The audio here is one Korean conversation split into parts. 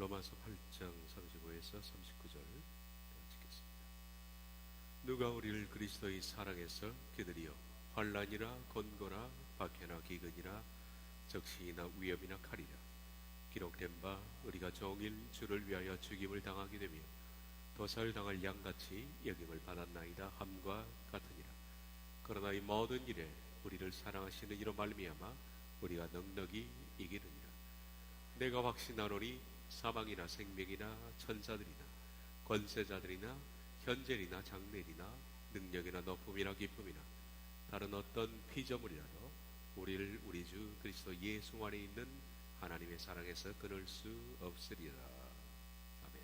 로마서 8장 35에서 39절 읽겠습니다. 누가 우리를 그리스도의 사랑에서 기다리어 환난이나 곤고나 박해나 기근이나 적신이나 위협이나 칼이라 기록된 바 우리가 종일 주를 위하여 죽임을 당하게 되며 도살당할 양같이 여김을 받았나이다 함과 같으니라. 그러나 이 모든 일에 우리를 사랑하시는 이로 말미암아 우리가 넉넉히 이기느니라. 내가 확신하노니 사망이나 생명이나 천사들이나 권세자들이나 현재이나 장래이나 능력이나 높음이나 깊음이나 다른 어떤 피조물이라도 우리를 우리 주 그리스도 예수 안에 있는 하나님의 사랑에서 끊을 수 없으리라. 아멘.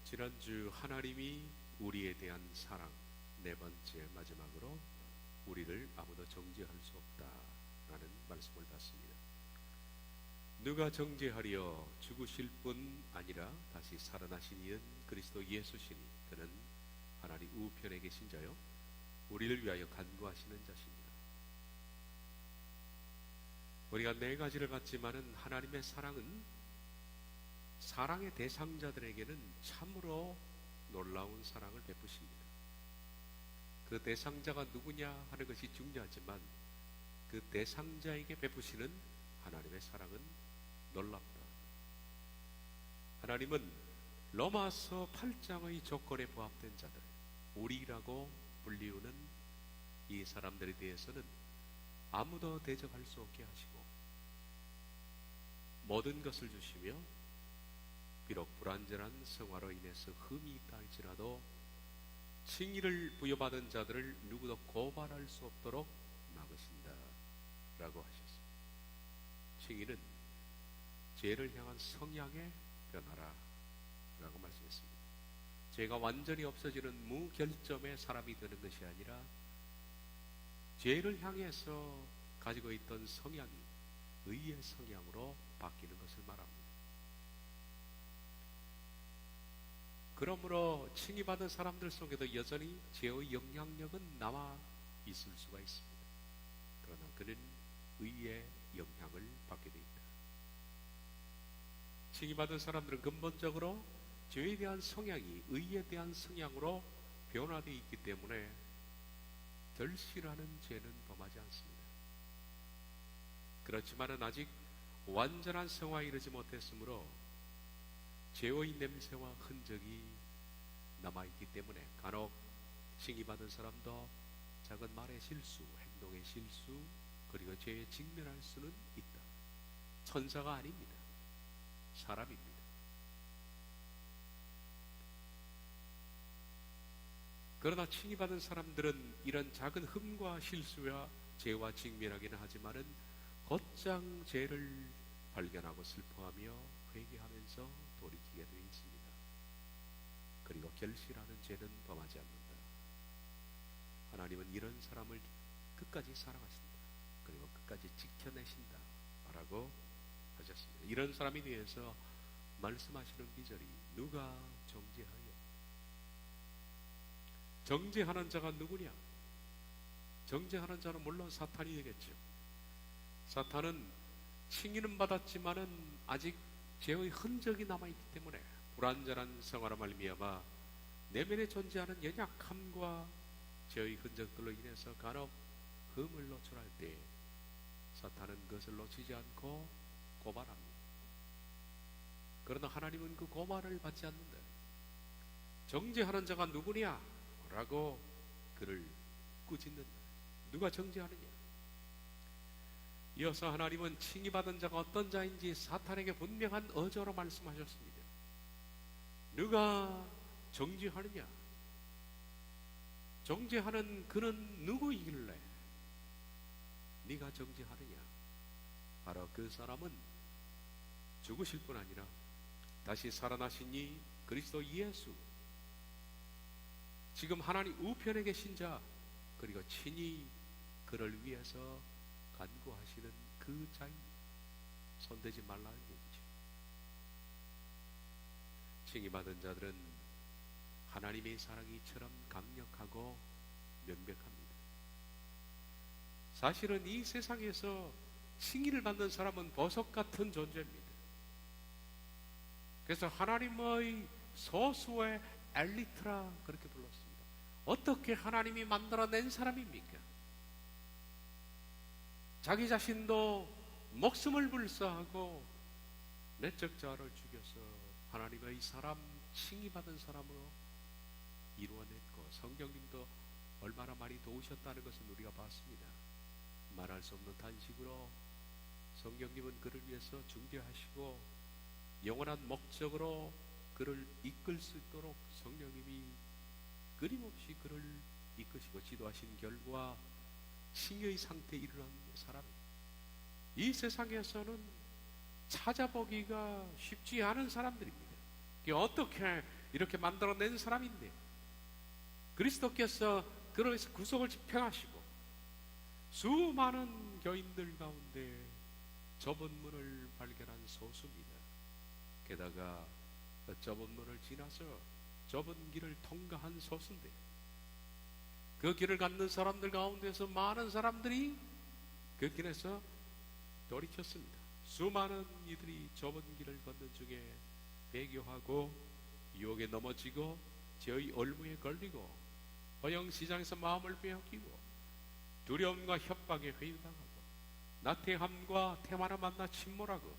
지난주 하나님이 우리에 대한 사랑 네 번째 마지막으로 우리를 아무도 정죄할 수 없다라는 말씀을 받습니다. 누가 정죄하려 죽으실 뿐 아니라 다시 살아나신 이는 그리스도 예수시니 그는 하나님 우편에 계신 자요 우리를 위하여 간구하시는 자십니다. 우리가 네 가지를 봤지만은 하나님의 사랑은 사랑의 대상자들에게는 참으로 놀라운 사랑을 베푸십니다. 그 대상자가 누구냐 하는 것이 중요하지만 그 대상자에게 베푸시는 하나님의 사랑은 놀랍다. 하나님은 로마서 8장의 조건에 부합된 자들, 우리라고 불리우는 이 사람들에 대해서는 아무도 대적할 수 없게 하시고 모든 것을 주시며 비록 불완전한 성화로 인해서 흠이 있다 할지라도 칭의를 부여받은 자들을 누구도 고발할 수 없도록 막으신다 라고 하셨습니다. 칭의는 죄를 향한 성향의 변화라 라고 말씀했습니다. 죄가 완전히 없어지는 무결점의 사람이 되는 것이 아니라 죄를 향해서 가지고 있던 성향이 의의 성향으로 바뀌는 것을 말합니다. 그러므로 칭의받은 사람들 속에도 여전히 죄의 영향력은 남아 있을 수가 있습니다. 그러나 그는 의의 영향을 받게 되어 있다. 칭의받은 사람들은 근본적으로 죄에 대한 성향이 의에 대한 성향으로 변화되어 있기 때문에 덜 싫어하는 죄는 범하지 않습니다. 그렇지만은 아직 완전한 성화에 이르지 못했으므로 죄의 냄새와 흔적이 남아있기 때문에 간혹 칭의받은 사람도 작은 말의 실수, 행동의 실수, 그리고 죄에 직면할 수는 있다. 천사가 아닙니다. 사람입니다. 그러나 칭의받은 사람들은 이런 작은 흠과 실수와 죄와 직면하기는 하지만은 곧장 죄를 발견하고 슬퍼하며 회개하면서 돌이키게 되어 있습니다. 그리고 결실하는 죄는 범하지 않는다. 하나님은 이런 사람을 끝까지 사랑하신다. 그리고 끝까지 지켜내신다 라고 하셨습니다. 이런 사람에 대해서 말씀하시는 기절이 누가 정죄하여 정죄하는 자가 누구냐? 정죄하는 자는 물론 사탄이 되겠죠. 사탄은 칭의는 받았지만은 아직 죄의 흔적이 남아있기 때문에 불완전한 생활로 말미암아 내면에 존재하는 연약함과 죄의 흔적들로 인해서 간혹 흠을 노출할 때 사탄은 그것을 놓치지 않고 고발합니다. 그러나 하나님은 그 고발을 받지 않는다. 정죄하는 자가 누구냐? 라고 그를 꾸짖는다. 누가 정죄하느냐? 이어서 하나님은 칭의받은 자가 어떤 자인지 사탄에게 분명한 어조로 말씀하셨습니다. 누가 정죄하느냐? 정죄하는 그는 누구이길래 네가 정죄하느냐? 바로 그 사람은 죽으실 뿐 아니라 다시 살아나신 이 그리스도 예수, 지금 하나님 우편에 계신 자, 그리고 친히 그를 위해서 간구하시는 그 자인, 손대지 말라는 얘기죠. 칭의받은 자들은 하나님의 사랑이 이처럼 강력하고 명백합니다. 사실은 이 세상에서 칭의를 받는 사람은 보석 같은 존재입니다. 그래서 하나님의 소수의 엘리트라 그렇게 불렀습니다. 어떻게 하나님이 만들어낸 사람입니까? 자기 자신도 목숨을 불사하고 내적 자아를 죽여서 하나님의 사람, 칭의받은 사람으로 이루어냈고, 성경님도 얼마나 많이 도우셨다는 것은 우리가 봤습니다. 말할 수 없는 단식으로 성경님은 그를 위해서 중재하시고 영원한 목적으로 그를 이끌 수 있도록 성령님이 끊임없이 그를 이끄시고 지도하신 결과 칭의의 상태에 이르는 사람이, 이 세상에서는 찾아보기가 쉽지 않은 사람들입니다. 어떻게 이렇게 만들어낸 사람인데, 그리스도께서 그로 해서 구속을 집행하시고 수많은 교인들 가운데 좁은 문을 발견한 소수입니다. 게다가 좁은 문을 지나서 좁은 길을 통과한 소수인데, 그 길을 갖는 사람들 가운데서 많은 사람들이 그 길에서 돌이켰습니다. 수많은 이들이 좁은 길을 걷는 중에 배교하고 유혹에 넘어지고 죄의 얼무에 걸리고 허영시장에서 마음을 빼앗기고 두려움과 협박에 회유당하고 나태함과 태만을 만나 침몰하고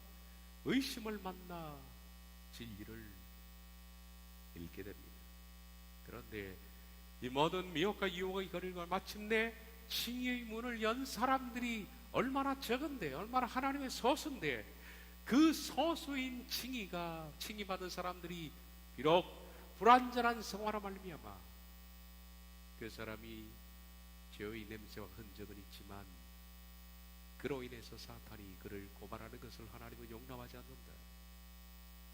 의심을 만나 진리를 잃게 됩니다. 그런데 이 모든 미혹과 유혹의 거리가 마침내 칭의의 문을 연 사람들이 얼마나 적은데, 얼마나 하나님의 소수인데, 그 소수인 칭의받은 사람들이 비록 불완전한 성화로 말미암아 그 사람이 죄의 냄새와 흔적은 있지만 그로 인해서 사탄이 그를 고발하는 것을 하나님은 용납하지 않는다.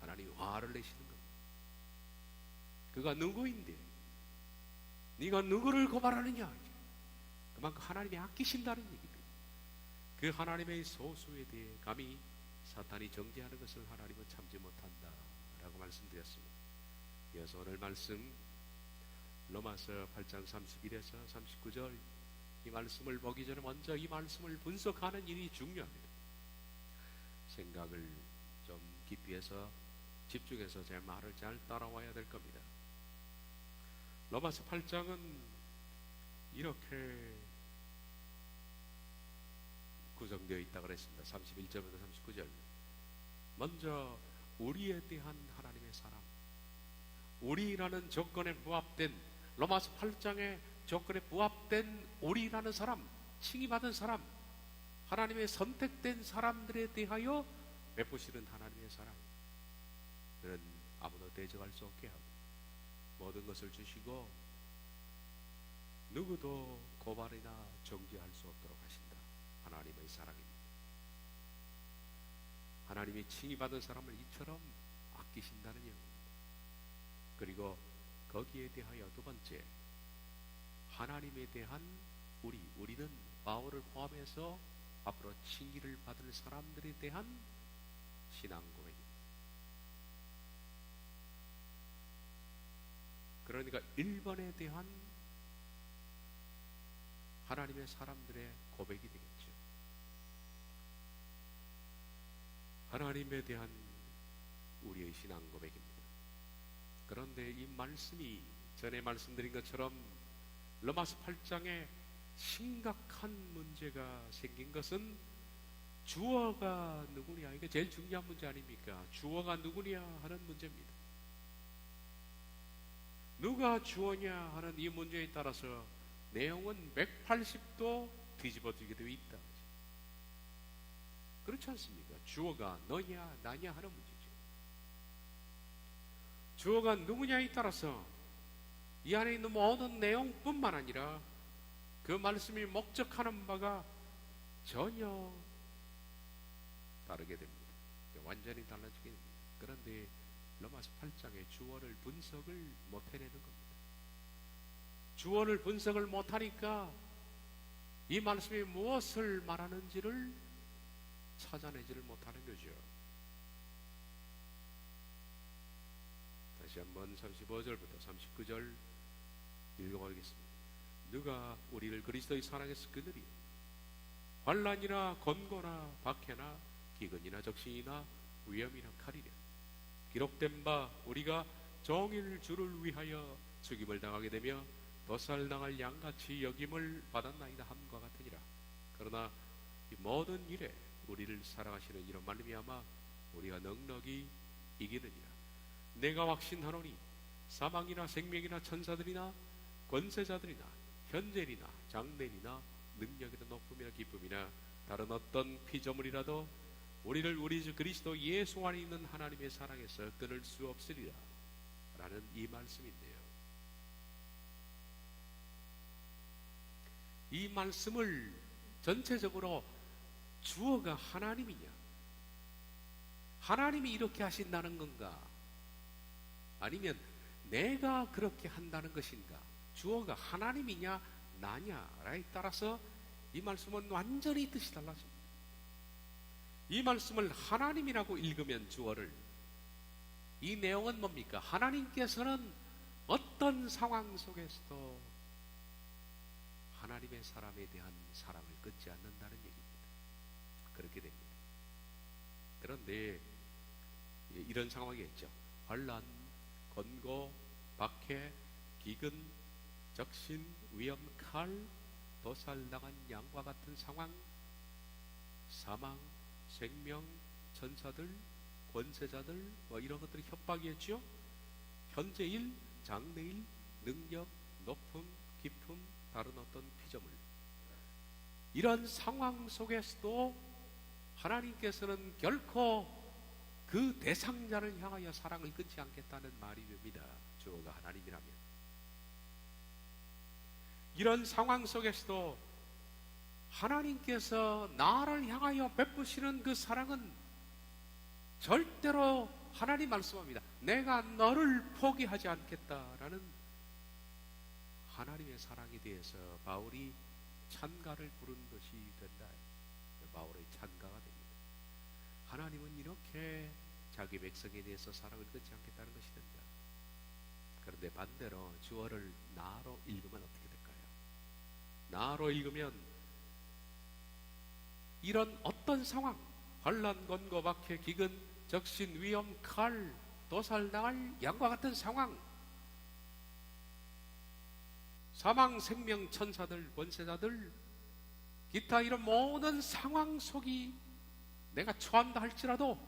하나님이 화를 내시는 겁니다. 그가 누구인데 네가 누구를 고발하느냐? 그만큼 하나님이 아끼신다는 얘기입니다. 그 하나님의 소수에 대해 감히 사탄이 정죄하는 것을 하나님은 참지 못한다 라고 말씀드렸습니다. 이어서 오늘 말씀 로마서 8장 31에서 39절, 이 말씀을 보기 전에 먼저 이 말씀을 분석하는 일이 중요합니다. 생각을 좀 깊이 해서 집중해서 제 말을 잘 따라와야 될 겁니다. 로마서 8장은 이렇게 구성되어 있다고 그랬습니다. 31절부터 39절. 먼저 우리에 대한 하나님의 사랑, 우리라는 조건에 부합된, 로마서 8장의 조건에 부합된 우리라는 사람, 칭의받은 사람, 하나님의 선택된 사람들에 대하여 베푸시는 하나님의 사랑. 그는 아무도 대적할 수 없게 하고 모든 것을 주시고 누구도 고발이나 정죄할 수 없도록 하신다. 하나님의 사랑입니다. 하나님이 칭의받은 사람을 이처럼 아끼신다는 얘기입니다. 그리고 거기에 대하여 두 번째, 하나님에 대한 우리는 바울을 포함해서 앞으로 칭의를 받을 사람들에 대한 신앙 고백입니다. 그러니까 1번에 대한 하나님의 사람들의 고백이 되겠죠. 하나님에 대한 우리의 신앙 고백입니다. 그런데 이 말씀이 전에 말씀드린 것처럼 로마서 8장에 심각한 문제가 생긴 것은 주어가 누구냐, 이게 제일 중요한 문제 아닙니까? 주어가 누구냐 하는 문제입니다. 누가 주어냐 하는 이 문제에 따라서 내용은 180도 뒤집어지게 되어 있다. 그렇지 않습니까? 주어가 너냐 나냐 하는 문제죠. 주어가 누구냐에 따라서 이 안에 있는 모든 내용뿐만 아니라 그 말씀이 목적하는 바가 전혀 다르게 됩니다. 완전히 달라지게 됩니다. 그런데 로마서 8장의 주어를 분석을 못 해내는 겁니다. 주어를 분석을 못하니까 이 말씀이 무엇을 말하는지를 찾아내지를 못하는 거죠. 다시 한번 35절부터 39절 읽어보겠습니다. 누가 우리를 그리스도의 사랑에서 끊으리요? 환난이나 건고나 박해나 기근이나 적신이나 위험이나 칼이랴. 기록된 바 우리가 정일 주를 위하여 죽임을 당하게 되며 도살당할 양같이 여김을 받았나이다 함과 같으니라. 그러나 이 모든 일에 우리를 사랑하시는 이런 말미암아 우리가 넉넉히 이기느니라. 내가 확신하노니 사망이나 생명이나 천사들이나 권세자들이나 현재이나 장래이나 능력이나 높음이나 기쁨이나 다른 어떤 피조물이라도 우리를 우리 주 그리스도 예수 안에 있는 하나님의 사랑에서 끊을 수 없으리라 라는 이 말씀인데요, 이 말씀을 전체적으로 주어가 하나님이냐, 하나님이 이렇게 하신다는 건가, 아니면 내가 그렇게 한다는 것인가, 주어가 하나님이냐 나냐에 따라서 이 말씀은 완전히 뜻이 달라집니다. 이 말씀을 하나님이라고 읽으면 주어를, 이 내용은 뭡니까? 하나님께서는 어떤 상황 속에서도 하나님의 사람에 대한 사랑을 끊지 않는다는 얘기입니다. 그렇게 됩니다. 그런데 이런 상황이겠죠. 환난, 건고, 박해, 기근, 적신, 위험, 칼, 도살당한 양과 같은 상황, 사망, 생명, 천사들, 권세자들, 이런 것들이 협박이었죠. 현재일, 장래일, 능력, 높음, 깊음, 다른 어떤 피조물, 이런 상황 속에서도 하나님께서는 결코 그 대상자를 향하여 사랑을 끊지 않겠다는 말이 됩니다. 주어가 하나님이라면. 이런 상황 속에서도 하나님께서 나를 향하여 베푸시는 그 사랑은 절대로, 하나님 말씀합니다, 내가 너를 포기하지 않겠다라는 하나님의 사랑에 대해서 바울이 찬가를 부른 것이 된다. 바울의 찬가가 됩니다. 하나님은 이렇게 자기 백성에 대해서 사랑을 끊지 않겠다는 것이 된다. 그런데 반대로 주어를 나로 읽으면 어떻게 될까요? 나로 읽으면 이런 어떤 상황, 환난, 건고, 박해, 기근, 적신, 위험, 칼, 도살당할 양과 같은 상황, 사망, 생명, 천사들, 권세자들, 기타 이런 모든 상황 속이 내가 처한다 할지라도,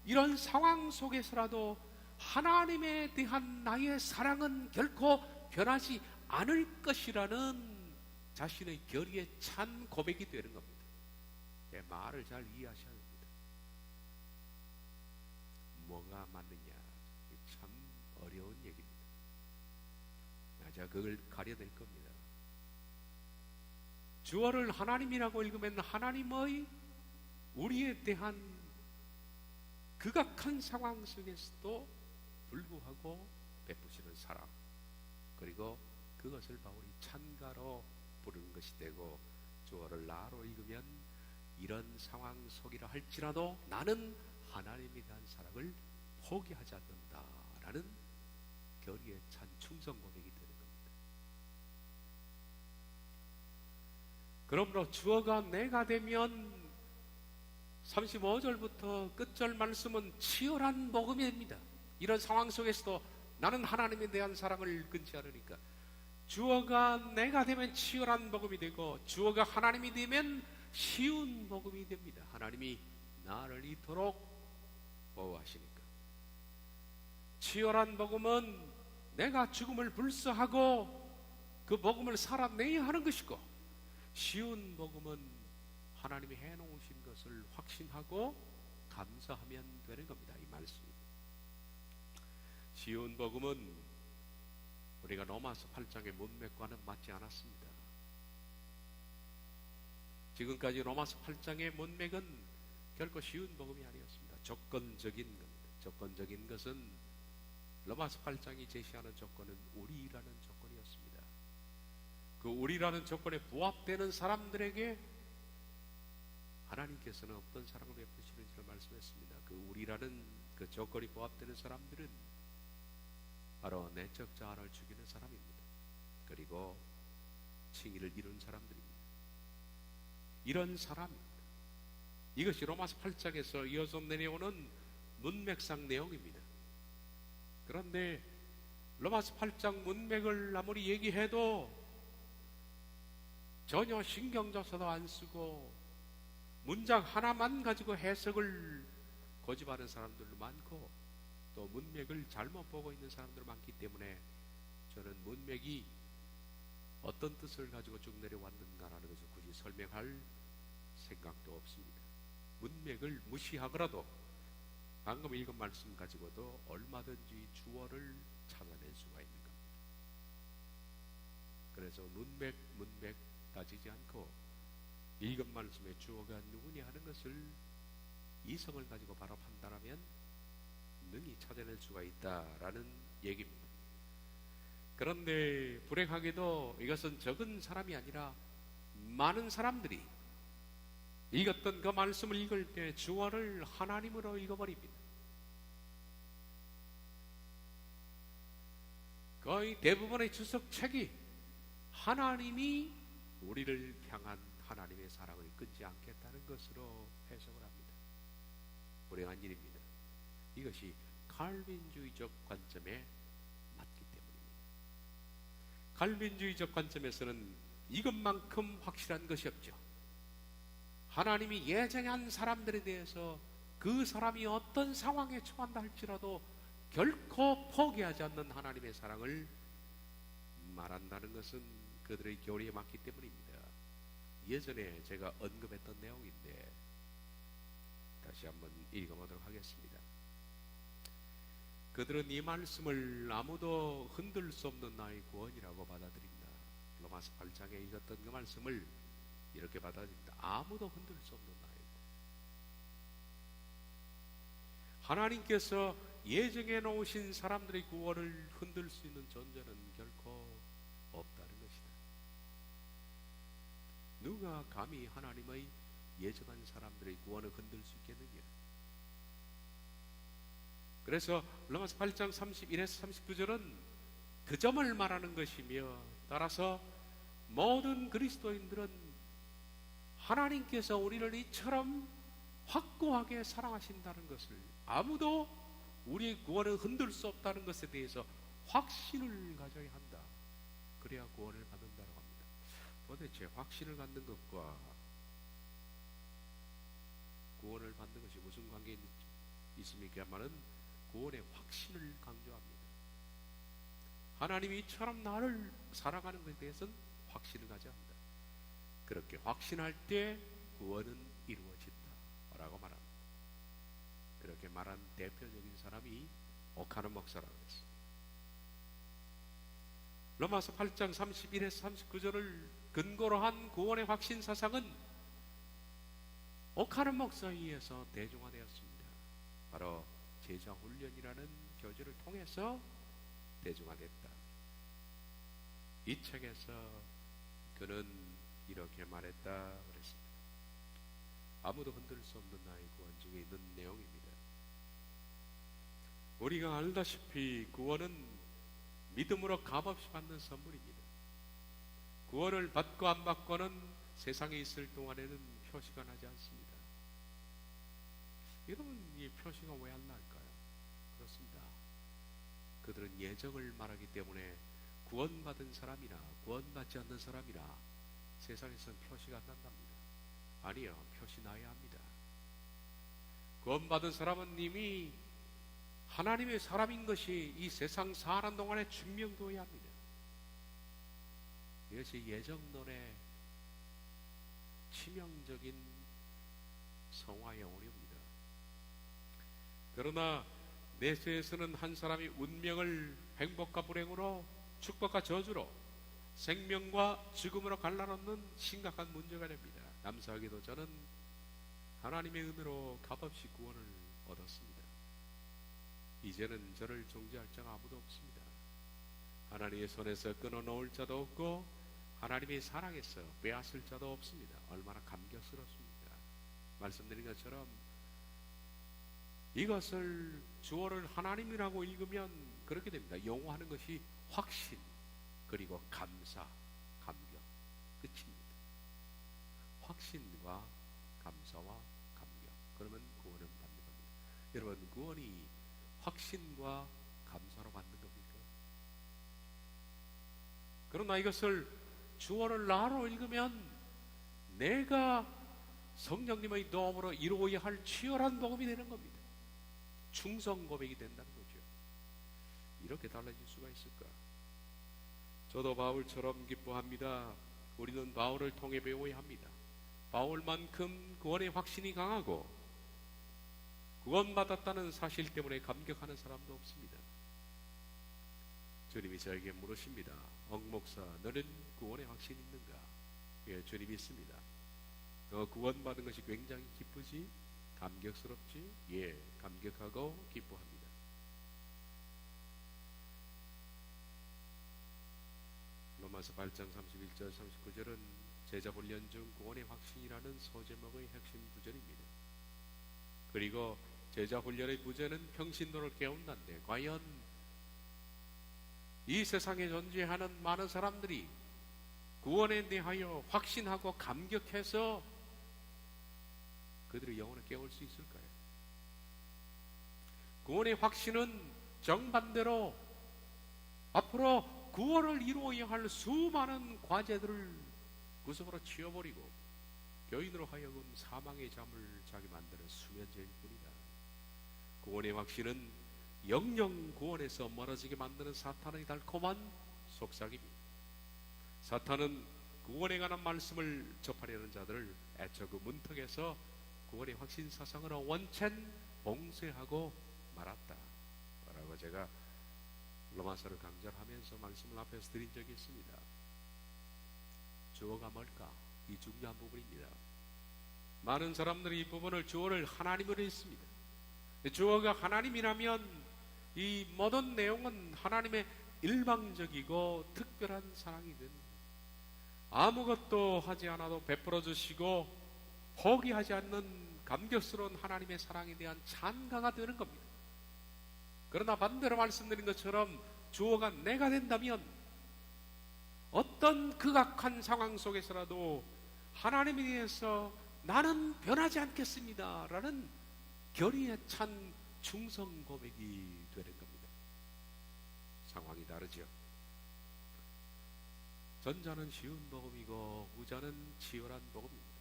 이런 상황 속에서라도 하나님에 대한 나의 사랑은 결코 변하지 않을 것이라는 자신의 결의에 찬 고백이 되는 겁니다. 내 말을 잘 이해하셔야 됩니다. 뭐가 맞느냐, 참 어려운 얘기입니다. 제가 그걸 가려낼 겁니다. 주어를 하나님이라고 읽으면 하나님의 우리에 대한 극악한 상황 속에서도 불구하고 베푸시는 사랑, 그리고 그것을 바울이 찬가로 부르는 것이 되고, 주어를 나로 읽으면 이런 상황 속이라 할지라도 나는 하나님에 대한 사랑을 포기하지 않는다라는 결의에 찬 충성 고백이 되는 겁니다. 그러므로 주어가 내가 되면 35절부터 끝절 말씀은 치열한 복음이 됩니다. 이런 상황 속에서도 나는 하나님에 대한 사랑을 끊지 않으니까 주어가 내가 되면 치열한 복음이 되고, 주어가 하나님이 되면 쉬운 복음이 됩니다. 하나님이 나를 이토록 보호하시니까. 치열한 복음은 내가 죽음을 불사하고 그 복음을 살아내야 하는 것이고, 쉬운 복음은 하나님이 해놓으신 것을 확신하고 감사하면 되는 겁니다. 이 말씀이. 쉬운 복음은 우리가 로마서 8장의 문맥과는 맞지 않았습니다. 지금까지 로마서 8장의 문맥은 결코 쉬운 복음이 아니었습니다. 조건적인 겁니다. 조건적인 것은 로마서 8장이 제시하는 조건은 우리라는 조건이었습니다. 그 우리라는 조건에 부합되는 사람들에게 하나님께서는 어떤 사랑을 베푸시는지를 말씀했습니다. 그 우리라는 그 조건이 부합되는 사람들은 바로 내적 자아를 죽이는 사람입니다. 그리고 칭의를 이룬 사람들입니다. 이런 사람입니다. 이것이 로마서 8장에서 이어서 내려오는 문맥상 내용입니다. 그런데 로마서 8장 문맥을 아무리 얘기해도 전혀 신경조사도 안 쓰고 문장 하나만 가지고 해석을 고집하는 사람들도 많고 또 문맥을 잘못 보고 있는 사람들 많기 때문에 저는 문맥이 어떤 뜻을 가지고 쭉 내려왔는가라는 것을 굳이 설명할 생각도 없습니다. 문맥을 무시하더라도 방금 읽은 말씀 가지고도 얼마든지 주어를 찾아낼 수가 있는 겁니다. 그래서 문맥 따지지 않고 읽은 말씀의 주어가 누구냐 하는 것을 이성을 가지고 바로 판단하면 능히 찾아낼 수가 있다라는 얘기입니다. 그런데 불행하게도 이것은 적은 사람이 아니라 많은 사람들이 읽었던 그 말씀을 읽을 때 주어를 하나님으로 읽어버립니다. 거의 대부분의 주석책이 하나님이 우리를 향한 하나님의 사랑을 끊지 않겠다는 것으로 해석을 합니다. 불행한 일입니다. 이것이 칼빈주의적 관점에 맞기 때문입니다. 칼빈주의적 관점에서는 이것만큼 확실한 것이 없죠. 하나님이 예정한 사람들에 대해서 그 사람이 어떤 상황에 처한다 할지라도 결코 포기하지 않는 하나님의 사랑을 말한다는 것은 그들의 교리에 맞기 때문입니다. 예전에 제가 언급했던 내용인데 다시 한번 읽어보도록 하겠습니다. 그들은 이 말씀을 아무도 흔들 수 없는 나의 구원이라고 받아들인다. 로마서 8장에 읽었던 그 말씀을 이렇게 받아들인다. 아무도 흔들 수 없는 나의 구원. 하나님께서 예정해 놓으신 사람들의 구원을 흔들 수 있는 존재는 결코 없다는 것이다. 누가 감히 하나님의 예정한 사람들의 구원을 흔들 수 있겠느냐. 그래서 로마서 8장 31에서 39절은 그 점을 말하는 것이며 따라서 모든 그리스도인들은 하나님께서 우리를 이처럼 확고하게 사랑하신다는 것을 아무도 우리의 구원을 흔들 수 없다는 것에 대해서 확신을 가져야 한다. 그래야 구원을 받는다고 합니다. 도대체 확신을 갖는 것과 구원을 받는 것이 무슨 관계가 있습니까마는 구원의 확신을 강조합니다. 하나님이 이처럼 나를 사랑하는 것에 대해서는 확신을 가져야 한다. 그렇게 확신할 때 구원은 이루어진다 라고 말합니다. 그렇게 말한 대표적인 사람이 오카노 목사라고 했습니다. 로마서 8장 31에서 39절을 근거로 한 구원의 확신 사상은 오카노 목사에 의해서 대중화되었습니다. 바로 제자훈련이라는 교재를 통해서 대중화됐다. 이 책에서 그는 이렇게 말했다 그랬습니다. 아무도 흔들 수 없는 나의 구원 중에 있는 내용입니다. 우리가 알다시피 구원은 믿음으로 값없이 받는 선물입니다. 구원을 받고 안 받고는 세상에 있을 동안에는 표시가 나지 않습니다. 여러분, 이 표시가 왜 안 날까요? 그렇습니다. 그들은 예정을 말하기 때문에 구원받은 사람이나 구원받지 않는 사람이나 세상에서는 표시가 안 난답니다. 아니요, 표시 나야 합니다. 구원받은 사람은 이미 하나님의 사람인 것이 이 세상 사는 동안에 증명되어야 합니다. 이것이 예정론의 치명적인 성화의 오류입니다. 그러나 내세에서는 한 사람이 운명을 행복과 불행으로 축복과 저주로 생명과 죽음으로 갈라놓는 심각한 문제가 됩니다. 감사하게도 저는 하나님의 은혜로 값없이 구원을 얻었습니다. 이제는 저를 정죄할 자가 아무도 없습니다. 하나님의 손에서 끊어놓을 자도 없고 하나님의 사랑에서 빼앗을 자도 없습니다. 얼마나 감격스럽습니까? 말씀드린 것처럼 이것을 주어를 하나님이라고 읽으면 그렇게 됩니다. 영어하는 것이 확신 그리고 감사, 감격 끝입니다. 확신과 감사와 감격. 그러면 구원은 받는 겁니다. 여러분, 구원이 확신과 감사로 받는 겁니까? 그러나 이것을 주어를 나로 읽으면 내가 성령님의 도움으로 이루어야 할 치열한 복음이 되는 겁니다. 충성 고백이 된다는 거죠. 이렇게 달라질 수가 있을까? 저도 바울처럼 기뻐합니다. 우리는 바울을 통해 배워야 합니다. 바울만큼 구원의 확신이 강하고 구원받았다는 사실 때문에 감격하는 사람도 없습니다. 주님이 저에게 물으십니다. 억목사, 너는 구원의 확신이 있는가? 예, 주님이 있습니다. 너 구원받은 것이 굉장히 기쁘지? 감격스럽지? 예, 감격하고 기뻐합니다. 로마서 8장 31절 39절은 제자 훈련 중 구원의 확신이라는 소제목의 핵심 구절입니다. 그리고 제자 훈련의 부제는 평신도를 깨운다는데, 과연 이 세상에 존재하는 많은 사람들이 구원에 대하여 확신하고 감격해서 그들의 영혼을 깨울 수 있을까요? 구원의 확신은 정반대로 앞으로 구원을 이루어야 할 수많은 과제들을 구석으로 치워버리고 교인으로 하여금 사망의 잠을 자게 만드는 수면제일 뿐이다. 구원의 확신은 영영 구원에서 멀어지게 만드는 사탄의 달콤한 속삭임입니다. 사탄은 구원에 관한 말씀을 접하려는 자들을 애초 그 문턱에서 구원의 확신 사상으로 원천 봉쇄하고 말았다 라고 제가 로마서를 강절하면서 말씀을 앞에서 드린 적이 있습니다. 주어가 뭘까? 이 중요한 부분입니다. 많은 사람들이 이 부분을 주어를 하나님으로 했습니다. 주어가 하나님이라면 이 모든 내용은 하나님의 일방적이고 특별한 사랑이든 아무것도 하지 않아도 베풀어 주시고 포기하지 않는 감격스러운 하나님의 사랑에 대한 찬가가 되는 겁니다. 그러나 반대로 말씀드린 것처럼 주어가 내가 된다면 어떤 극악한 상황 속에서라도 하나님에 대해서 나는 변하지 않겠습니다 라는 결의에 찬 충성 고백이 되는 겁니다. 상황이 다르죠. 전자는 쉬운 복음이고 후자는 치열한 복음입니다.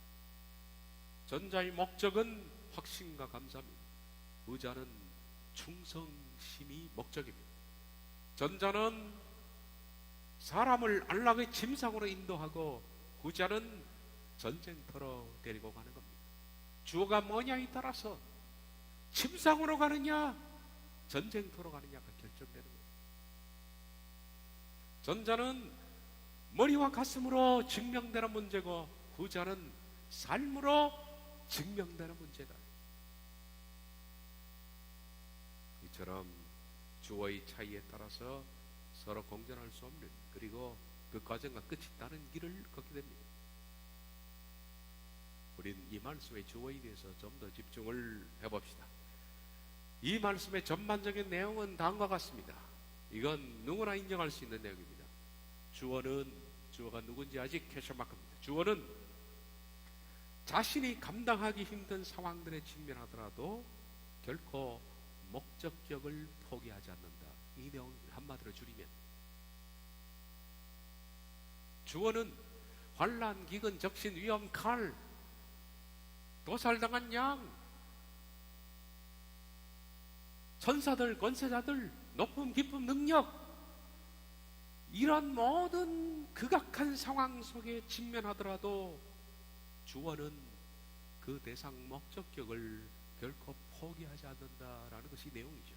전자의 목적은 확신과 감사입니다. 후자는 충성심이 목적입니다. 전자는 사람을 안락의 침상으로 인도하고 후자는 전쟁터로 데리고 가는 겁니다. 주어가 뭐냐에 따라서 침상으로 가느냐 전쟁터로 가느냐가 결정되는 거예요. 전자는 머리와 가슴으로 증명되는 문제고 후자는 삶으로 증명되는 문제다. 이처럼 주어의 차이에 따라서 서로 공존할 수 없는, 그리고 그 과정과 끝이 있다는 길을 걷게 됩니다. 우린 이 말씀의 주어에 대해서 좀 더 집중을 해봅시다. 이 말씀의 전반적인 내용은 다음과 같습니다. 이건 누구나 인정할 수 있는 내용입니다. 주어가 누군지 아직 퀘스천 마크입니다. 주어는 자신이 감당하기 힘든 상황들에 직면하더라도 결코 목적격을 포기하지 않는다. 이 내용 한마디로 줄이면 주어는 환난, 기근, 적신, 위험, 칼, 도살당한 양, 천사들, 권세자들, 높음, 기쁨, 능력, 이런 모든 극악한 상황 속에 직면하더라도 주어는 그 대상 목적격을 결코 포기하지 않는다라는 것이 내용이죠.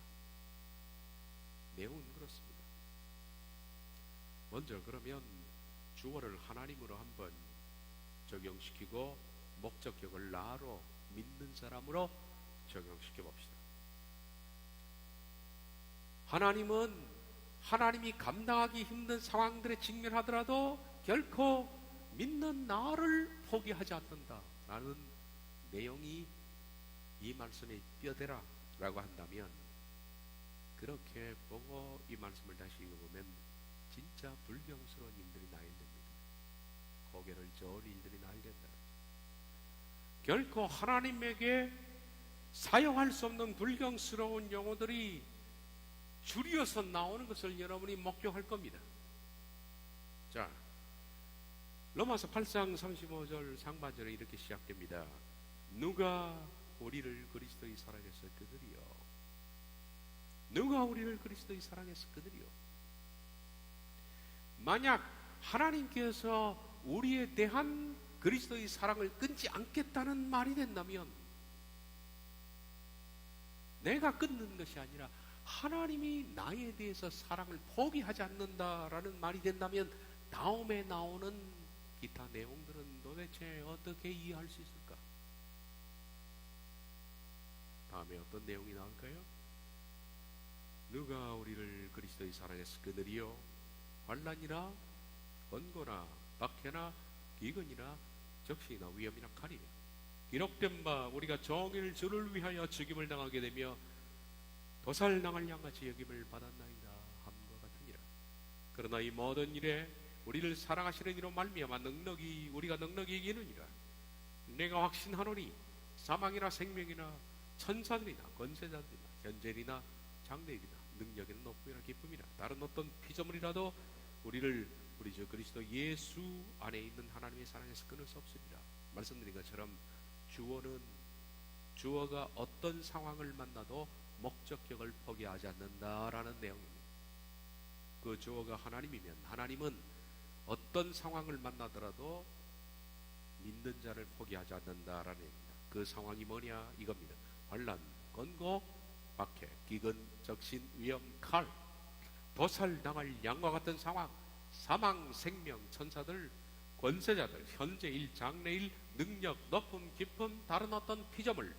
내용은 그렇습니다. 먼저 그러면 주어를 하나님으로 한번 적용시키고 목적격을 나로 믿는 사람으로 적용시켜 봅시다. 하나님은 하나님이 감당하기 힘든 상황들에 직면하더라도 결코 믿는 나를 포기하지 않는다라는 내용이 이 말씀의 뼈대라 라고 한다면, 그렇게 보고 이 말씀을 다시 읽어보면 진짜 불경스러운 일들이 나야 됩니다. 고개를 저을 일들이 나야 된다. 결코 하나님에게 사용할 수 없는 불경스러운 용어들이 줄이어서 나오는 것을 여러분이 목격할 겁니다. 자, 로마서 8장 35절 상반절에 이렇게 시작됩니다. 누가 우리를 그리스도의 사랑에서 끊으리요? 누가 우리를 그리스도의 사랑에서 끊으리요? 만약 하나님께서 우리에 대한 그리스도의 사랑을 끊지 않겠다는 말이 된다면, 내가 끊는 것이 아니라 하나님이 나에 대해서 사랑을 포기하지 않는다라는 말이 된다면, 다음에 나오는 기타 내용들은 도대체 어떻게 이해할 수 있을까? 다음에 어떤 내용이 나올까요? 누가 우리를 그리스도의 사랑에서 끊으리요? 환난이나 번거나 박해나 기근이나 적시나 위험이나 칼이며, 기록된 바 우리가 종일 주를 위하여 죽임을 당하게 되며 도살당할 양같이 여김을 받았나이다 함과 같으니라. 그러나 이 모든 일에 우리를 사랑하시는 이로 말미암아 우리가 넉넉히 이기느니라. 내가 확신하노니 사망이나 생명이나 천사들이나 권세자들이나 현재이나 장래이나 능력이나 높음이나 기쁨이나 다른 어떤 피조물이라도 우리를 우리 주 그리스도 예수 안에 있는 하나님의 사랑에서 끊을 수 없으리라. 말씀드린 것처럼 주어가 어떤 상황을 만나도 목적격을 포기하지 않는다라는 내용입니다. 그 주어가 하나님이면 하나님은 어떤 상황을 만나더라도 믿는 자를 포기하지 않는다라는 얘기입니다. 그 상황이 뭐냐 이겁니다. 환난, 권고, 박해, 기근, 적신, 위험, 칼, 도살당할 양과 같은 상황, 사망, 생명, 천사들, 권세자들, 현재일, 장래일, 능력, 높음, 깊음, 다른 어떤 피조물,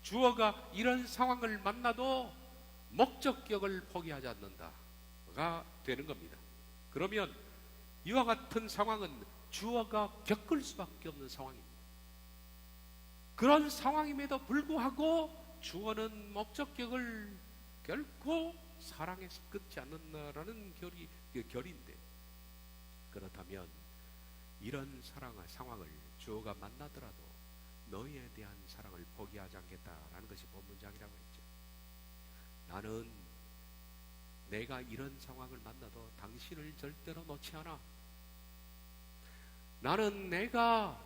주어가 이런 상황을 만나도 목적격을 포기하지 않는다가 되는 겁니다. 그러면 이와 같은 상황은 주어가 겪을 수밖에 없는 상황입니다. 그런 상황임에도 불구하고 주어는 목적격을 결코 사랑에서 끊지 않는다라는 결의인데, 그렇다면 이런 상황을 주어가 만나더라도 너희에 대한 사랑을 포기하지 않겠다라는 것이 본문장이라고 했죠. 나는 내가 이런 상황을 만나도 당신을 절대로 놓지 않아. 나는 내가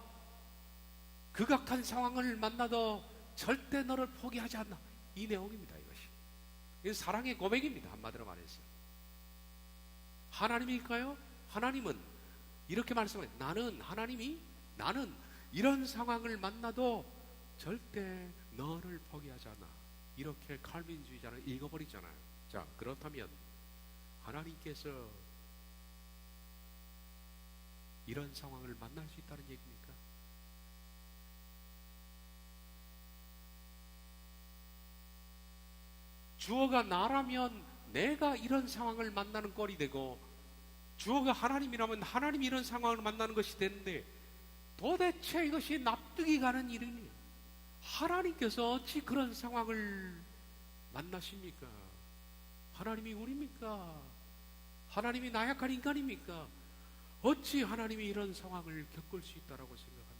극악한 상황을 만나도 절대 너를 포기하지 않나. 이 내용입니다. 이것이. 이건 사랑의 고백입니다. 한마디로 말해서. 하나님일까요? 하나님은 이렇게 말씀해요. 나는 이런 상황을 만나도 절대 너를 포기하지 않아. 이렇게 칼빈주의자는 읽어버리잖아요. 자, 그렇다면 하나님께서 이런 상황을 만날 수 있다는 얘기입니까? 주어가 나라면 내가 이런 상황을 만나는 꼴이 되고, 주어가 하나님이라면 하나님이 이런 상황을 만나는 것이 되는데, 도대체 이것이 납득이 가는 일이니 하나님께서 어찌 그런 상황을 만나십니까? 하나님이 우리입니까? 하나님이 나약한 인간입니까? 어찌 하나님이 이런 상황을 겪을 수 있다라고 생각합니까?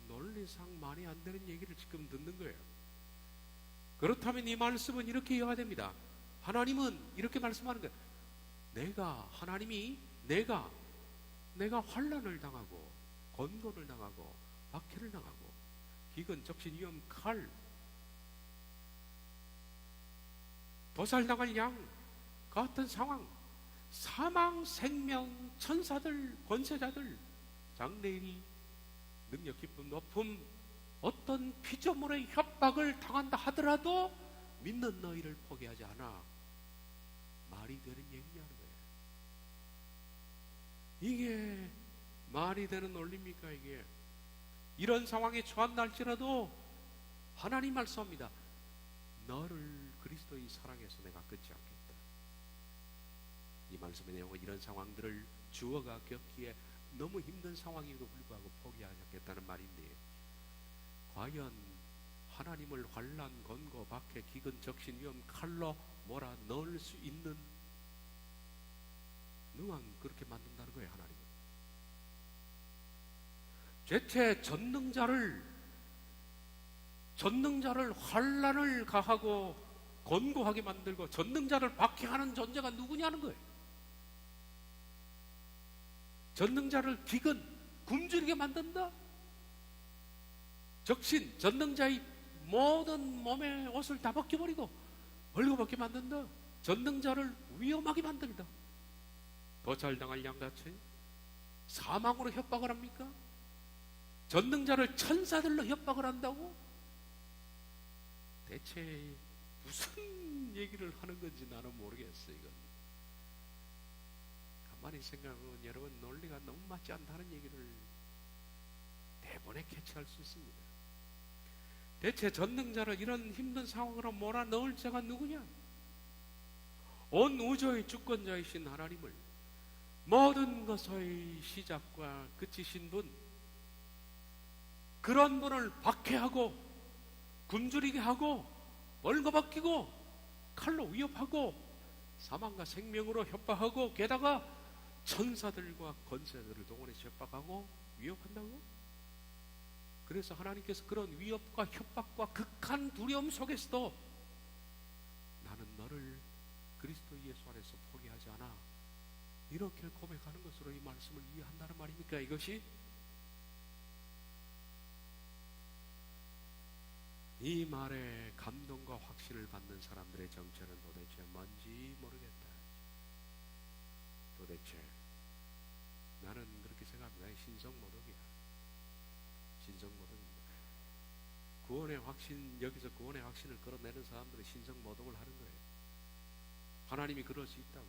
논리상 말이 안 되는 얘기를 지금 듣는 거예요. 그렇다면 이 말씀은 이렇게 이해가 됩니다. 하나님은 이렇게 말씀하는 거예요. 내가 환난을 당하고 권고를 당하고 박해를 당하고 기근, 적신, 위험, 칼, 도살당할 양 같은 상황, 사망, 생명, 천사들, 권세자들, 장래일, 능력, 기쁨, 높음, 어떤 피조물의 협박을 당한다 하더라도 믿는 너희를 포기하지 않아. 말이 되는 얘기냐는 거예요. 이게 말이 되는 논리입니까? 이게 이런 상황에 처한날지라도 하나님 말씀합니다. 너를 그리스도의 사랑에서 내가 끊지 않겠다. 이 말씀의 내용은 이런 상황들을 주어가 겪기에 너무 힘든 상황임에도 불구하고 포기하지 않겠다는 말인데, 과연 하나님을 환난, 권고, 박해, 기근, 적신, 위험, 칼로 몰아 넣을 수 있는 누가 그렇게 만든다는 거예요. 하나님은 대체 전능자를 환난을 가하고 권고하게 만들고 전능자를 박해하는 존재가 누구냐는 거예요. 전능자를 기근, 굶주리게 만든다. 적신, 전능자의 모든 몸의 옷을 다 벗겨버리고 벌거벗게 만든다. 전능자를 위험하게 만든다. 도살당할 양같이 사망으로 협박을 합니까? 전능자를 천사들로 협박을 한다고? 대체 무슨 얘기를 하는 건지 나는 모르겠어요. 이건 가만히 생각하면 여러분 논리가 너무 맞지 않다는 얘기를 대본에 캐치할 수 있습니다. 대체 전능자를 이런 힘든 상황으로 몰아넣을 자가 누구냐? 온 우주의 주권자이신 하나님을, 모든 것의 시작과 끝이신 분, 그런 분을 박해하고 굶주리게 하고 벌거벗기고 칼로 위협하고 사망과 생명으로 협박하고 게다가 천사들과 권세들을 동원해서 협박하고 위협한다고? 그래서 하나님께서 그런 위협과 협박과 극한 두려움 속에서도 나는 너를 그리스도 예수 안에서 포기하지 않아, 이렇게 고백하는 것으로 이 말씀을 이해한다는 말입니까? 이것이 이 말에 감동과 확신을 받는 사람들의 정체는 도대체 뭔지 모르겠다. 도대체 나는 그렇게 생각합니다. 신성모독이야. 신성모독입니다. 구원의 확신, 여기서 구원의 확신을 끌어내는 사람들은 신성모독을 하는 거예요. 하나님이 그럴 수 있다고.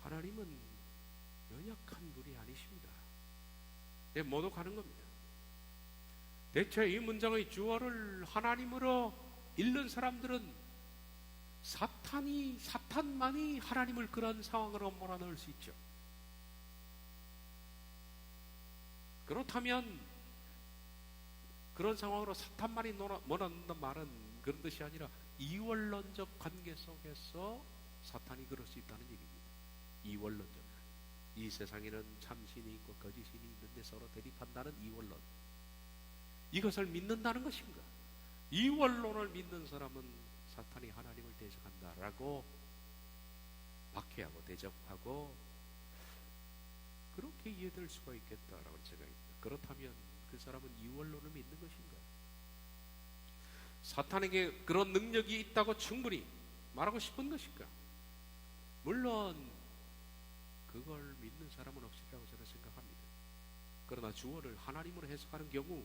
하나님은 연약한 분이 아니십니다. 모독하는 겁니다. 대체 이 문장의 주어를 하나님으로 읽는 사람들은 사탄만이 하나님을 그런 상황으로 몰아넣을 수 있죠. 그렇다면 그런 상황으로 사탄만이 몰아넣는다는 말은 그런 뜻이 아니라 이원론적 관계 속에서 사탄이 그럴 수 있다는 얘기입니다. 이원론적. 이 세상에는 참신이 있고 거짓신이 있는데 서로 대립한다는 이원론. 이것을 믿는다는 것인가? 이원론을 믿는 사람은 사탄이 하나님을 대적한다라고 박해하고 대적하고 그렇게 이해될 수가 있겠다라고 생각합니다. 그렇다면 그 사람은 이원론을 믿는 것인가? 사탄에게 그런 능력이 있다고 충분히 말하고 싶은 것인가? 물론 그걸 믿는 사람은 없으리라고 저는 생각합니다. 그러나 주어를 하나님으로 해석하는 경우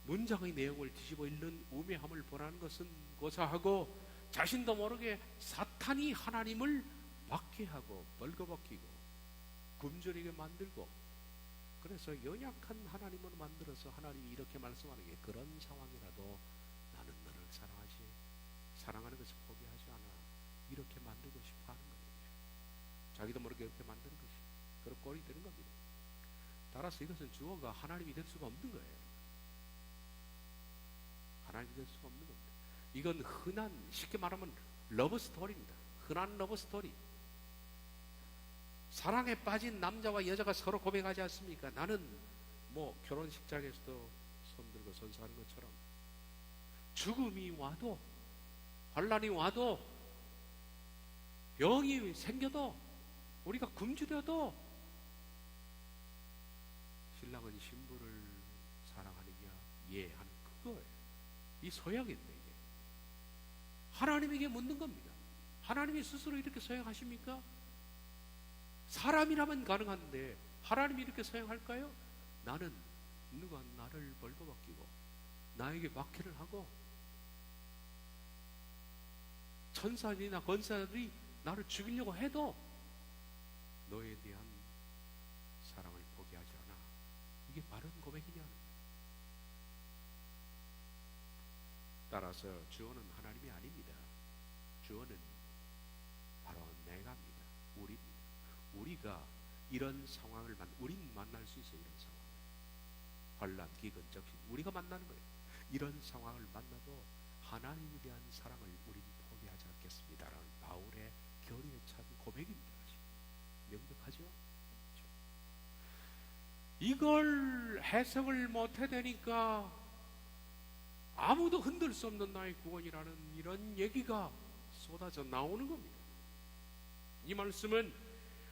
문장의 내용을 뒤집어 읽는 우매함을 보라는 것은 고사하고 자신도 모르게 사탄이 하나님을 박해하고 벌거벗기고 굶주리게 만들고 그래서 연약한 하나님을 만들어서 하나님이 이렇게 말씀하는 게 그런 상황이라도 나는 너를 사랑하는 것을 포기하지 않아, 이렇게 만들고 싶어 하는 거예요. 자기도 모르게 이렇게 만드는 것이 그런 꼴이 되는 겁니다. 따라서 이것은 주어가 하나님이 될 수가 없는 거예요. 하나님이 될 수가 없는 겁니다. 이건 흔한, 쉽게 말하면 러브 스토리입니다. 흔한 러브 스토리. 사랑에 빠진 남자와 여자가 서로 고백하지 않습니까? 나는 결혼식장에서도 손들고 선서하는 것처럼 죽음이 와도 환난이 와도 병이 생겨도 우리가 굶주려도 신랑은 신부를 사랑하느냐? 예 하는 그거예요. 이 서약인데 이게 하나님에게 묻는 겁니다. 하나님이 스스로 이렇게 서약하십니까? 사람이라면 가능한데 하나님이 이렇게 서약할까요? 나는 누가 나를 벌거벗기고 나에게 박해를 하고 천사들이나 권사들이 나를 죽이려고 해도 너에 대한 사랑을 포기하지 않아. 이게 바른 고백이냐? 따라서 주어는 하나님이 아닙니다. 주어는 바로 내가입니다. 우리입니다. 우리가 이런 상황을 우린 만날 수 있어요. 이런 상황, 환난, 기근, 적신, 우리가 만나는 거예요. 이런 상황을 만나도 하나님에 대한 사랑을 우린 포기하지 않겠습니다라는 바울의 결의에 찬 고백입니다. 명백하죠? 이걸 해석을 못해 되니까 아무도 흔들 수 없는 나의 구원이라는 이런 얘기가 쏟아져 나오는 겁니다. 이 말씀은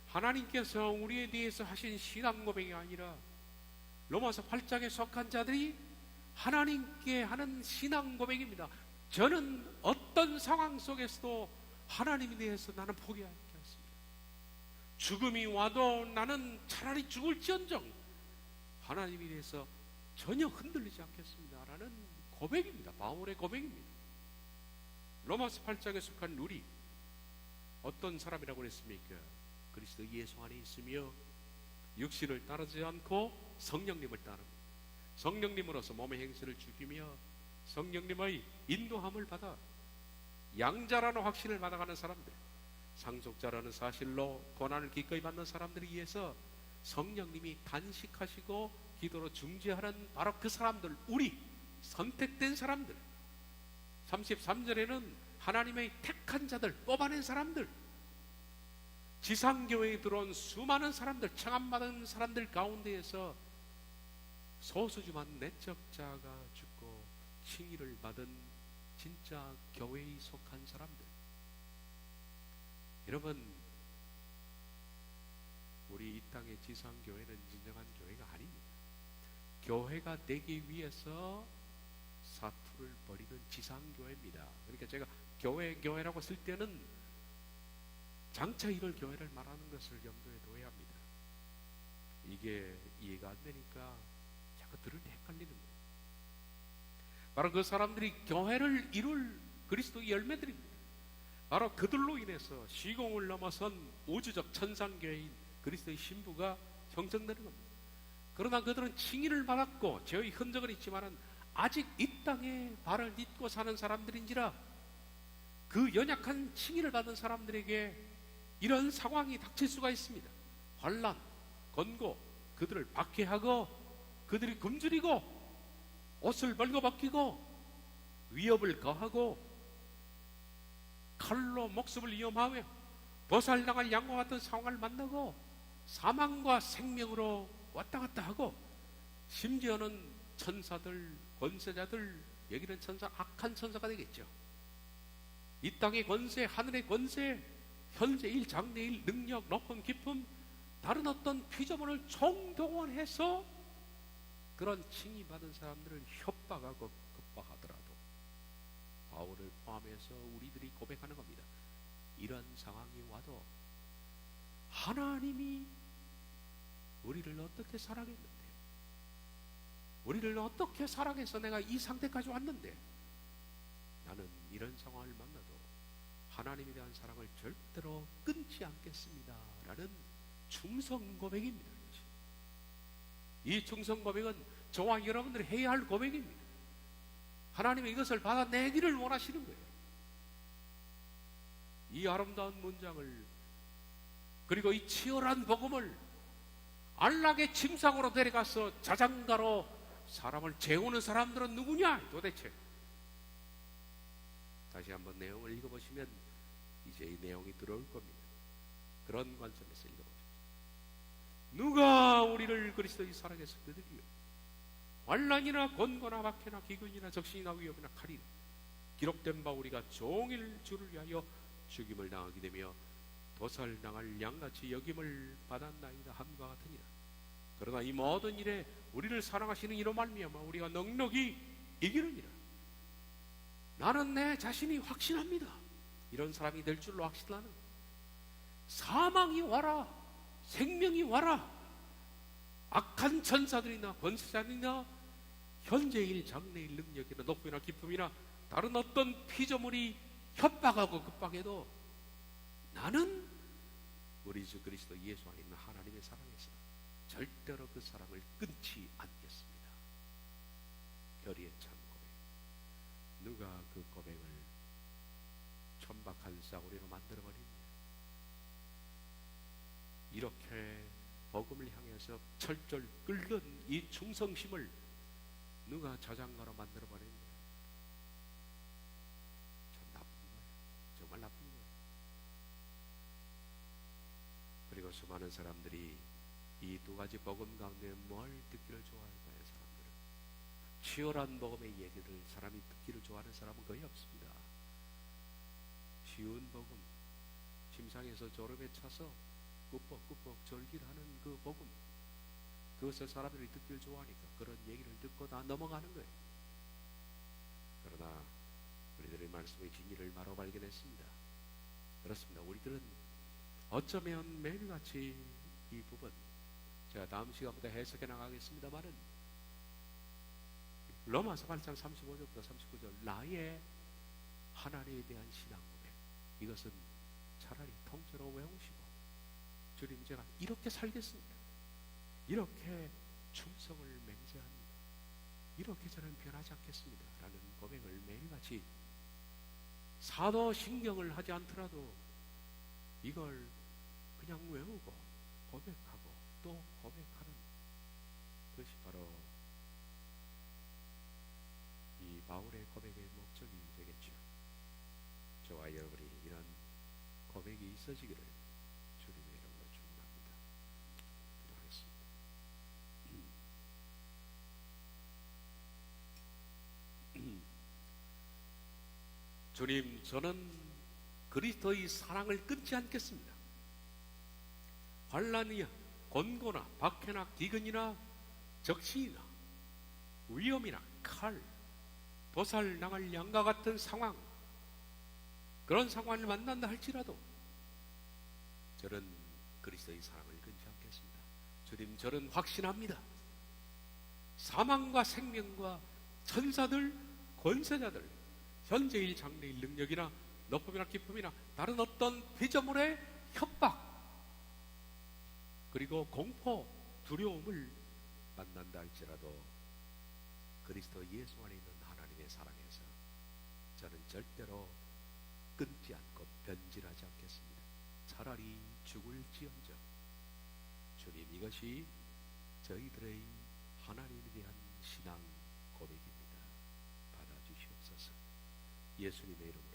하나님께서 우리에 대해서 하신 신앙 고백이 아니라 로마서 8장에 속한 자들이 하나님께 하는 신앙 고백입니다. 저는 어떤 상황 속에서도 하나님에 대해서 나는 포기하지 않습니다. 죽음이 와도 나는 차라리 죽을지언정 하나님에 대해서 전혀 흔들리지 않겠습니다 라는 고백입니다. 바울의 고백입니다. 로마서 8장에 속한 우리 어떤 사람이라고 그랬습니까? 그리스도 예수 안에 있으며 육신을 따르지 않고 성령님을 따릅니다. 성령님으로서 몸의 행실을 죽이며 성령님의 인도함을 받아 양자라는 확신을 받아가는 사람들, 상속자라는 사실로 고난을 기꺼이 받는 사람들에 의해서 성령님이 단식하시고 기도로 중재하는 바로 그 사람들, 우리 선택된 사람들. 33절에는 하나님의 택한 자들, 뽑아낸 사람들, 지상교회에 들어온 수많은 사람들, 청함받은 사람들 가운데에서 소수지만 내적자가 죽고 칭의를 받은 진짜 교회에 속한 사람들. 여러분, 우리 이 땅의 지상교회는 진정한 교회가 아닙니다. 교회가 되기 위해서 사투를 벌이는 지상교회입니다. 그러니까 제가 교회라고 쓸 때는 장차 이럴 교회를 말하는 것을 염두에 둬야 합니다. 이게 이해가 안 되니까 자꾸 들을 때 헷갈리는 거예요. 바로 그 사람들이 교회를 이룰 그리스도의 열매들입니다. 바로 그들로 인해서 시공을 넘어선 우주적 천상교회인 그리스도의 신부가 형성되는 겁니다. 그러나 그들은 칭의를 받았고 죄의 흔적은 있지만 아직 이 땅에 발을 딛고 사는 사람들인지라 그 연약한 칭의를 받은 사람들에게 이런 상황이 닥칠 수가 있습니다. 환난, 권고, 그들을 박해하고 그들이 굶주리고 옷을 벌거벗기고 위협을 가하고 칼로 목숨을 위험하며 도살당할 양과 같은 상황을 만나고 사망과 생명으로 왔다 갔다 하고 심지어는 천사들, 권세자들, 여기는 천사, 악한 천사가 되겠죠. 이 땅의 권세, 하늘의 권세, 현재일, 장래일, 능력, 높음, 깊음, 다른 어떤 피조물을 총동원해서 그런 칭의받은 사람들을 협박하고 급박하더라도 바울을 포함해서 우리들이 고백하는 겁니다. 이런 상황이 와도 하나님이 우리를 어떻게 사랑했는데, 우리를 어떻게 사랑해서 내가 이 상태까지 왔는데, 나는 이런 상황을 만나도 하나님에 대한 사랑을 절대로 끊지 않겠습니다 라는 충성 고백입니다. 이 충성 고백은 저와 여러분들이 해야 할 고백입니다. 하나님이 이것을 받아내기를 원하시는 거예요. 이 아름다운 문장을, 그리고 이 치열한 복음을 안락의 침상으로 데려가서 자장가로 사람을 재우는 사람들은 누구냐 도대체? 다시 한번 내용을 읽어보시면 이제 이 내용이 들어올 겁니다. 그런 관점에서 읽어보십시오. 누가 우리를 그리스도의 사랑에서 끄드리요? 환난이나 권고나 박해나 기근이나 적신이나 위협이나 칼이나 기록된 바 우리가 종일 주를 위하여 죽임을 당하게 되며 도살당할 양같이 여김을 받았나이다 함과 같으니라. 그러나 이 모든 일에 우리를 사랑하시는 이로 말미암아 우리가 넉넉히 이기느니라. 나는 내 자신이 확신합니다. 이런 사람이 될 줄로 확신하는, 사망이 와라, 생명이 와라, 악한 천사들이나 권세자들이나 현재일, 장래일, 능력이나 높이나 기쁨이나 다른 어떤 피조물이 협박하고 급박해도 나는 우리 주 그리스도 예수 안에 있는 하나님의 사랑에서 절대로 그 사랑을 끊지 않겠습니다. 결의의 참 고백. 누가 그 고백을 천박한 싸구리로 만들어버립니다. 이렇게 복음을 향해서 철절 끓는 이 충성심을 누가 자장가로 만들어버린 거예요? 참 나쁜 거예요. 정말 나쁜 거예요. 그리고 수많은 사람들이 이 두 가지 복음 가운데 뭘 듣기를 좋아할까요? 사람들은 치열한 복음의 얘기를 사람이 듣기를 좋아하는 사람은 거의 없습니다. 쉬운 복음, 심상에서 졸음에 차서 꾸벅꾸벅 절기하는 그 복음, 그것을 사람들이 듣기를 좋아하니까 그런 얘기를 듣고 다 넘어가는 거예요. 그러나 우리들의 말씀의 진리를 바로 발견했습니다. 그렇습니다. 우리들은 어쩌면 매일같이 이 부분, 제가 다음 시간부터 해석해 나가겠습니다만은, 로마서 8장 35절부터 39절 나의 하나님에 대한 신앙 고백, 이것은 차라리 통째로 외우시고 주님 제가 이렇게 살겠습니다, 이렇게 충성을 맹세합니다, 이렇게 저는 변하지 않겠습니다 라는 고백을 매일같이 사도신경을 하지 않더라도 이걸 그냥 외우고 고백하고 또 고백하는 것이 바로 이 바울의 고백의 목적이 되겠죠. 저와 여러분이 이런 고백이 있어지기를 주님의 이름으로 축원합니다. 기도하겠습니다. 주님, 저는 그리스도의 사랑을 끊지 않겠습니다. 환난이야 권고나 박해나 기근이나 적신이나 위험이나 칼, 도살당할 양과 같은 상황, 그런 상황을 만난다 할지라도 저는 그리스도의 사랑을 끊지 않겠습니다. 주님, 저는 확신합니다. 사망과 생명과 천사들, 권세자들, 현재일 장래일 능력이나 높음이나 깊음이나 다른 어떤 피조물의 협박, 그리고 공포, 두려움을 만난다 할지라도 그리스도 예수 안에 있는 하나님의 사랑에서 저는 절대로 끊지 않고 변질하지 않겠습니다. 차라리 죽을지언정 주님, 이것이 저희들의 하나님에 대한 신앙 고백입니다. 받아주시옵소서. 예수님의 이름으로